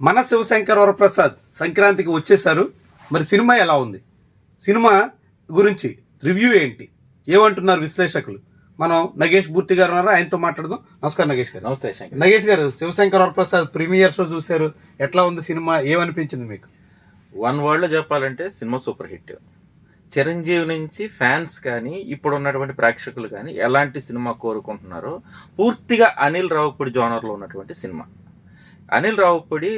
మన శివశంకర్ వరప్రసాద్ సంక్రాంతికి వచ్చేసారు. మరి సినిమా ఎలా ఉంది, సినిమా గురించి రివ్యూ ఏంటి, ఏమంటున్నారు విశ్లేషకులు? మనం నగేష్ మూర్తి గారు ఉన్నారు, ఆయనతో మాట్లాడదాం. నమస్కారం నగేష్ గారు. నమస్తే నగేష్ గారు, శివశంకర్ వరప్రసాద్ ప్రీమియర్ షో చూశారు, ఎట్లా ఉంది సినిమా, ఏమనిపించింది మీకు? వన్ వర్డ్ లో చెప్పాలంటే సినిమా సూపర్ హిట్. చిరంజీవి నుంచి ఫ్యాన్స్ కానీ ఇప్పుడు ఉన్నటువంటి ప్రేక్షకులు కానీ ఎలాంటి సినిమా కోరుకుంటున్నారో పూర్తిగా అనిల్ రావుపూడి జోనర్లో ఉన్నటువంటి సినిమా. అనిల్ రావుపూడి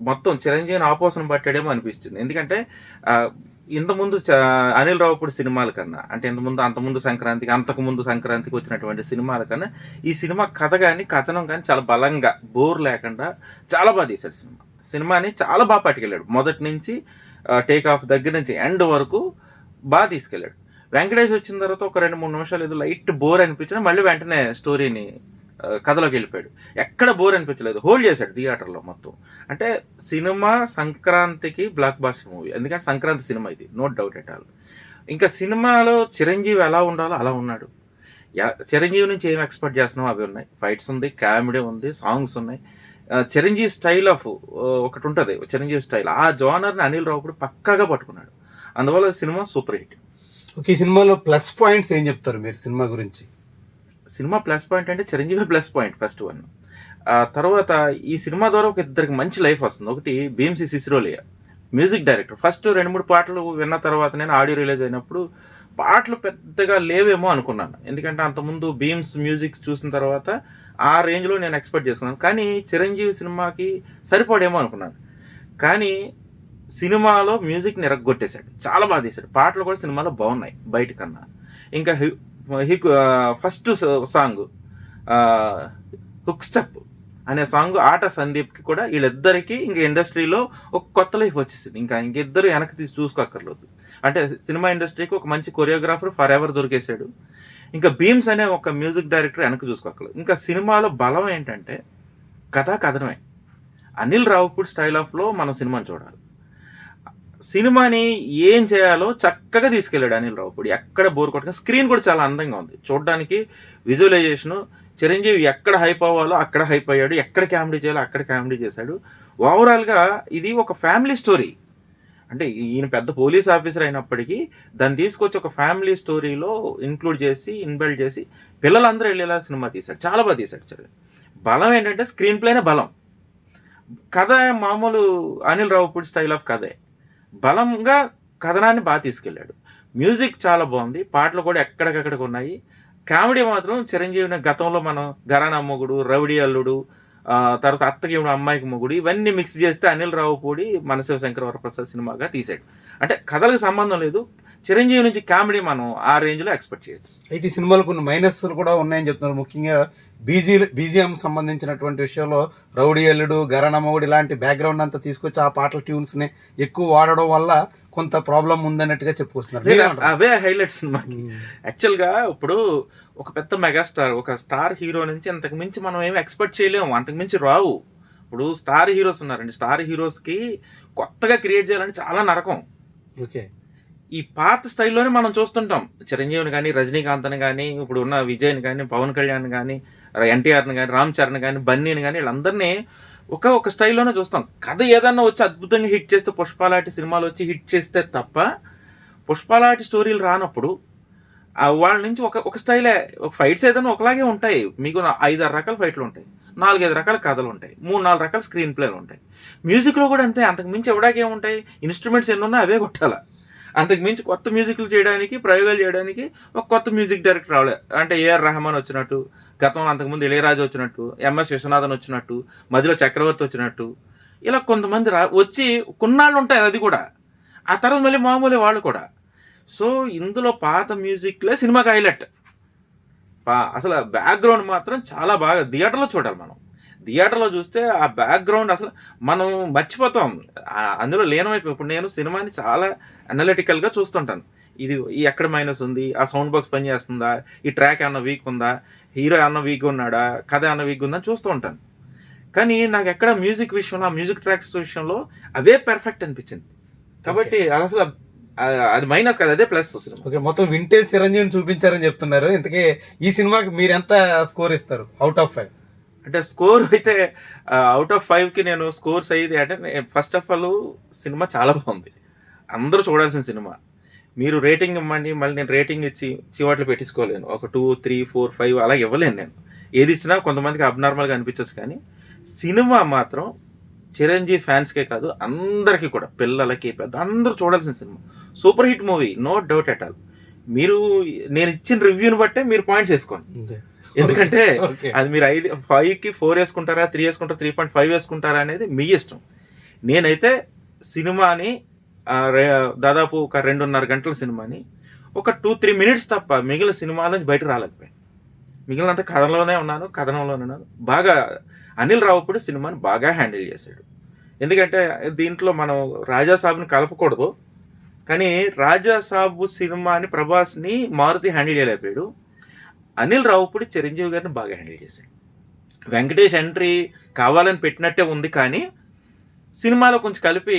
మొత్తం చిరంజీవిని ఆపోసన పట్టాడేమో అనిపిస్తుంది. ఎందుకంటే ఇంతకుముందు అనిల్ రావుపూడి సినిమాల కన్నా, అంటే అంతకుముందు సంక్రాంతికి వచ్చినటువంటి సినిమాల కన్నా ఈ సినిమా కథ కానీ కథనం కానీ చాలా బలంగా బోర్ లేకుండా చాలా బాగా తీశాడు. సినిమాని చాలా బాగా పట్టుకెళ్ళాడు. మొదటి నుంచి టేక్ ఆఫ్ దగ్గర నుంచి ఎండ్ వరకు బాగా తీసుకెళ్ళాడు. వెంకటేష్ వచ్చిన తర్వాత ఒక 2-3 నిమిషాలు ఏదో లైట్ బోర్ అనిపించినా మళ్ళీ వెంటనే స్టోరీని కథలోకి వెళ్ళిపోయాడు. ఎక్కడ బోర్ అనిపించలేదు, హోల్డ్ చేశాడు థియేటర్లో మొత్తం. అంటే సినిమా సంక్రాంతికి బ్లాక్ బాస్టర్ మూవీ, ఎందుకంటే సంక్రాంతి సినిమా ఇది, నో డౌట్ ఎట్ ఆల్. ఇంకా సినిమాలో చిరంజీవి ఎలా ఉండాలో అలా ఉన్నాడు. చిరంజీవి నుంచి ఏం ఎక్స్పెక్ట్ చేస్తున్నాం అవి ఉన్నాయి. ఫైట్స్ ఉంది, కామెడీ ఉంది, సాంగ్స్ ఉన్నాయి. చిరంజీవి స్టైల్ ఆఫ్ ఒకటి ఉంటుంది, చిరంజీవి స్టైల్, ఆ జోనర్ని అనిల్ రావుపూడి పక్కాగా పట్టుకున్నాడు. అందువల్ల సినిమా సూపర్ హిట్. ఓకే, ఈ సినిమాలో ప్లస్ పాయింట్స్ ఏం చెప్తారు మీరు సినిమా గురించి? సినిమా ప్లస్ పాయింట్ అంటే Chiranjeevi plus point first one. తర్వాత ఈ సినిమా ద్వారా ఒక ఇద్దరికి మంచి లైఫ్ వస్తుంది. ఒకటి భీమ్సీ సిసిరోలియా మ్యూజిక్ డైరెక్టర్. ఫస్ట్ 2-3 పాటలు విన్న తర్వాత నేను ఆడియో రిలీజ్ అయినప్పుడు పాటలు పెద్దగా లేవేమో అనుకున్నాను. ఎందుకంటే అంతకుముందు భీమ్స్ మ్యూజిక్ చూసిన తర్వాత ఆ రేంజ్లో నేను ఎక్స్పెక్ట్ చేసుకున్నాను. కానీ చిరంజీవి సినిమాకి సరిపడేమో అనుకున్నాను. కానీ సినిమాలో మ్యూజిక్ని ఎరగొట్టేశాడు, చాలా బాగా తీశాడు. పాటలు కూడా సినిమాలో బాగున్నాయి బయట కన్నా. ఇంకా ఫస్ట్ సాంగ్ హుక్ స్టెప్ అనే సాంగ్ ఆట సందీప్కి కూడా, వీళ్ళిద్దరికీ ఇంకా ఇండస్ట్రీలో ఒక కొత్త లైఫ్ వచ్చేసింది. ఇంకిద్దరు వెనక్కి తీసి చూసుకోక్కర్లేదు. అంటే సినిమా ఇండస్ట్రీకి ఒక మంచి కొరియోగ్రాఫర్ ఫర్ ఎవర్ దొరికేశాడు. ఇంకా భీమ్స్ అనే ఒక మ్యూజిక్ డైరెక్టర్ వెనక్కి చూసుకోక్కర్లేదు. ఇంకా సినిమాలో బలం ఏంటంటే కథనమే. అనిల్ రావుపూడి స్టైల్ ఆఫ్లో మనం సినిమాని చూడాలి. సినిమాని ఏం చేయాలో చక్కగా తీసుకెళ్ళాడు అనిల్ రావుపూడి. ఎక్కడ బోర్ కొట్టగా, స్క్రీన్ కూడా చాలా అందంగా ఉంది చూడడానికి. విజువలైజేషను, చిరంజీవి ఎక్కడ హైప్ అవ్వాలో అక్కడ హైప్ అయ్యాడు, ఎక్కడ కామెడీ చేయాలో అక్కడ కామెడీ చేశాడు. ఓవరాల్గా ఇది ఒక ఫ్యామిలీ స్టోరీ. అంటే ఈయన పెద్ద పోలీస్ ఆఫీసర్ అయినప్పటికీ దాన్ని తీసుకొచ్చి ఒక ఫ్యామిలీ స్టోరీలో ఇన్క్లూడ్ చేసి ఇన్బిల్డ్ చేసి పిల్లలందరూ వెళ్ళేలా సినిమా తీశాడు. చాలా బాగా తీశాడు. బలం ఏంటంటే స్క్రీన్ ప్లేనే బలం. కథ మామూలు అనిల్ రావుపూడి స్టైల్ ఆఫ్ కథే. బలంగా కథనాన్ని బాగా తీసుకెళ్ళాడు. మ్యూజిక్ చాలా బాగుంది, పాటలు కూడా ఎక్కడికక్కడికి ఉన్నాయి. కామెడీ మాత్రం చిరంజీవిని గతంలో మనం ఘరానా మొగుడు, రౌడీ అల్లుడు, తర్వాత అత్తకి అమ్మాయికి మొగుడు, ఇవన్నీ మిక్స్ చేస్తే అనిల్ రావుపూడి మన శివశంకర్ వరప్రసాద్ సినిమాగా తీశాడు. అంటే కథలకు సంబంధం లేదు, చిరంజీవి నుంచి కామెడీ మనం ఆ రేంజ్లో ఎక్స్పెక్ట్ చేయొచ్చు. అయితే ఈ సినిమాలో కొన్ని మైనస్లు కూడా ఉన్నాయని చెప్తున్నారు. ముఖ్యంగా బీజిఎం సంబంధించినటువంటి విషయంలో రౌడీ అల్లుడు, గరణమౌడి ఇలాంటి బ్యాక్గ్రౌండ్ అంతా తీసుకొచ్చి ఆ పాటల ట్యూన్స్ని ఎక్కువ వాడడం వల్ల కొంత ప్రాబ్లం ఉందన్నట్టుగా చెప్పుకొస్తున్నారు. అవే హైలైట్స్ సినిమాకి. యాక్చువల్గా ఇప్పుడు ఒక పెద్ద మెగాస్టార్, ఒక స్టార్ హీరో నుంచి అంతకు మించి మనం ఏమి ఎక్స్పెక్ట్ చేయలేము, అంతకు మించి రావు. ఇప్పుడు స్టార్ హీరోస్ ఉన్నారండి, స్టార్ హీరోస్కి కొత్తగా క్రియేట్ చేయాలంటే చాలా నరకం. ఓకే, ఈ పాత స్టైల్లోనే మనం చూస్తుంటాం. చిరంజీవిని కానీ, రజనీకాంత్ని కానీ, ఇప్పుడు ఉన్న విజయ్ని కానీ, పవన్ కళ్యాణ్ కానీ, ఎన్టీఆర్ని కానీ, రామ్ చరణ్ కానీ, బన్నీని కానీ, వీళ్ళందరినీ ఒక స్టైల్లోనే చూస్తాం. కథ ఏదన్నా వచ్చి అద్భుతంగా హిట్ చేస్తే, పుష్పాలాంటి సినిమాలు వచ్చి హిట్ చేస్తే తప్ప పుష్పాలాంటి స్టోరీలు రానప్పుడు వాళ్ళ నుంచి ఒక స్టైలే. ఒక ఫైట్స్ ఏదైనా ఒకలాగే ఉంటాయి. మీకు 5-6 రకాల ఫైట్లు ఉంటాయి, 4-5 రకాల కథలు ఉంటాయి, 3-4 రకాల స్క్రీన్ ప్లేలు ఉంటాయి. మ్యూజిక్లో కూడా అంతే. అంతకు మించి ఎవడాకే ఉంటాయి, ఇన్స్ట్రుమెంట్స్ ఎన్ని ఉన్నా అవే కొట్టాల. అంతకు మించి కొత్త మ్యూజిక్లు చేయడానికి, ప్రయోగాలు చేయడానికి ఒక కొత్త మ్యూజిక్ డైరెక్టర్ రావాలి. అంటే ఏఆర్ రెహమాన్ వచ్చినట్టు, గతంలో అంతకుముందు ఇళయరాజు వచ్చినట్టు, ఎంఎస్ విశ్వనాథన్ వచ్చినట్టు, మధ్యలో చక్రవర్తి వచ్చినట్టు, ఇలా కొంతమంది వచ్చి కొన్నాళ్ళు ఉంటాయి. అది కూడా ఆ తర్వాత మళ్ళీ మామూలు వాళ్ళు కూడా. సో ఇందులో పాత మ్యూజిక్లే సినిమాకి హైలైట్. అసలు బ్యాక్గ్రౌండ్ మాత్రం చాలా బాగా థియేటర్లో చూడాలి. మనం థియేటర్లో చూస్తే ఆ బ్యాక్గ్రౌండ్ అసలు మనం మర్చిపోతాం, అందులో లీనమైపోయి. ఇప్పుడు నేను సినిమాని చాలా అనలిటికల్గా చూస్తుంటాను. ఇది ఎక్కడ మైనస్ ఉంది, ఆ సౌండ్ బాక్స్ పని చేస్తుందా, ఈ ట్రాక్ ఏమన్నా వీక్ ఉందా, హీరో ఏమన్నా వీక్ ఉన్నాడా, కథ ఏమన్నా వీక్ ఉందని చూస్తూ ఉంటాను. కానీ నాకు ఎక్కడ మ్యూజిక్ విషయంలో, ఆ మ్యూజిక్ ట్రాక్స్ విషయంలో అవే పెర్ఫెక్ట్ అనిపించింది. కాబట్టి అసలు అది మైనస్ కాదు, అదే ప్లస్. ఓకే, మొత్తం వింటేజ్ చిరంజీవిని చూపించారని చెప్తున్నారు. ఇంతకీ ఈ సినిమాకి మీరు ఎంత స్కోర్ ఇస్తారు అవుట్ ఆఫ్ 5? అంటే స్కోర్ అయితే అవుట్ ఆఫ్ 5కి నేను స్కోర్స్ అయ్యేది అంటే ఫస్ట్ ఆఫ్ ఆల్ సినిమా చాలా బాగుంది, అందరూ చూడాల్సిన సినిమా. మీరు రేటింగ్ ఇవ్వండి, మళ్ళీ నేను రేటింగ్ ఇచ్చి చివాట్లు పెట్టించుకోలేను. ఒక 2, 3, 4, 5 అలా ఇవ్వలేను నేను. ఏది ఇచ్చినా కొంతమందికి అబ్నార్మల్గా అనిపించచ్చు, కానీ సినిమా మాత్రం చిరంజీవి ఫ్యాన్స్కే కాదు అందరికీ కూడా, పిల్లలకి పెద్ద అందరూ చూడాల్సిన సినిమా. Super hit movie, no doubt at all. మీరు నేను ఇచ్చిన రివ్యూని బట్టే మీరు పాయింట్స్ వేసుకోండి. ఎందుకంటే Okay. అది మీరు 5కి 4 వేసుకుంటారా, 3 వేసుకుంటారా, 3.5 వేసుకుంటారా అనేది మీ ఇష్టం. నేనైతే సినిమాని దాదాపు ఒక 2.5 గంటల సినిమాని ఒక 2-3 మినిట్స్ తప్ప మిగిలిన సినిమాలోంచి బయటకు రాలేకపోయాను. మిగిలినంత కథలోనే ఉన్నాను, కథనంలోనే ఉన్నాను. బాగా అనిల్ రావుపూడి సినిమాని బాగా హ్యాండిల్ చేశాడు. ఎందుకంటే దీంట్లో మనం రాజాసాబ్ని కలపకూడదు, కానీ రాజాసాబు సినిమాని ప్రభాస్ని మారుతి హ్యాండిల్ చేయలేకపోయాడు. అనిల్ రావుపూడి చిరంజీవి గారిని బాగా హ్యాండిల్ చేశాడు. వెంకటేష్ ఎంట్రీ కావాలని పెట్టినట్టే ఉంది, కానీ సినిమాలో కొంచెం కలిపి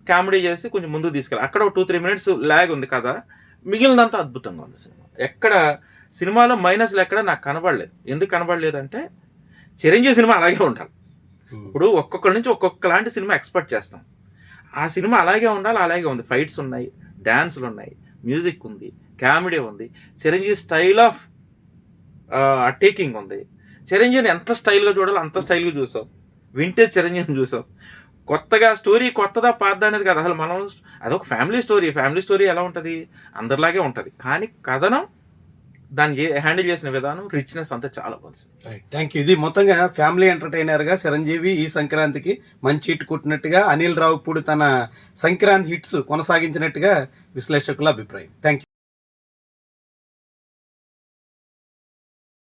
కామెడీ చేసి కొంచెం ముందుకు తీసుకెళ్ళి అక్కడ ఒక 2-3 మినిట్స్ ల్యాగ్ ఉంది కదా, మిగిలినంతా అద్భుతంగా ఉంది సినిమా. ఎక్కడ సినిమాలో మైనస్లు ఎక్కడ నాకు కనబడలేదు. ఎందుకు కనబడలేదంటే చిరంజీవి సినిమా అలాగే ఉండాలి. ఇప్పుడు ఒక్కొక్కరి నుంచి ఒక్కొక్కలాంటి సినిమా ఎక్స్పెక్ట్ చేస్తాం. ఆ సినిమా అలాగే ఉండాలి, అలాగే ఉంది. ఫైట్స్ ఉన్నాయి, డ్యాన్సులు ఉన్నాయి, మ్యూజిక్ ఉంది, కామెడీ ఉంది, చిరంజీవి స్టైల్ ఆఫ్ టేకింగ్ ఉంది. చిరంజీవిని ఎంత స్టైల్గా చూడాలో అంత స్టైల్గా చూసాం. వింటేజ్ చిరంజీవిని చూసాం. కొత్తగా స్టోరీ కొత్తదా పాతదా అనేది కదా అసలు. మనం అదొక ఫ్యామిలీ స్టోరీ ఎలా ఉంటుంది, అందరిలాగే ఉంటుంది, కానీ కథనం దాన్ని హ్యాండిల్ చేసిన విధానం, రిచ్నెస్ అంతా చాలా బాగుంది. Thank you. ఇది మొత్తంగా ఫ్యామిలీ ఎంటర్టైనర్ గా చిరంజీవి ఈ సంక్రాంతికి మంచి హిట్ కొట్టినట్టుగా, అనిల్ రావుపూడి తన సంక్రాంతి హిట్స్ కొనసాగించినట్టుగా విశ్లేషకుల అభిప్రాయం. Thank you.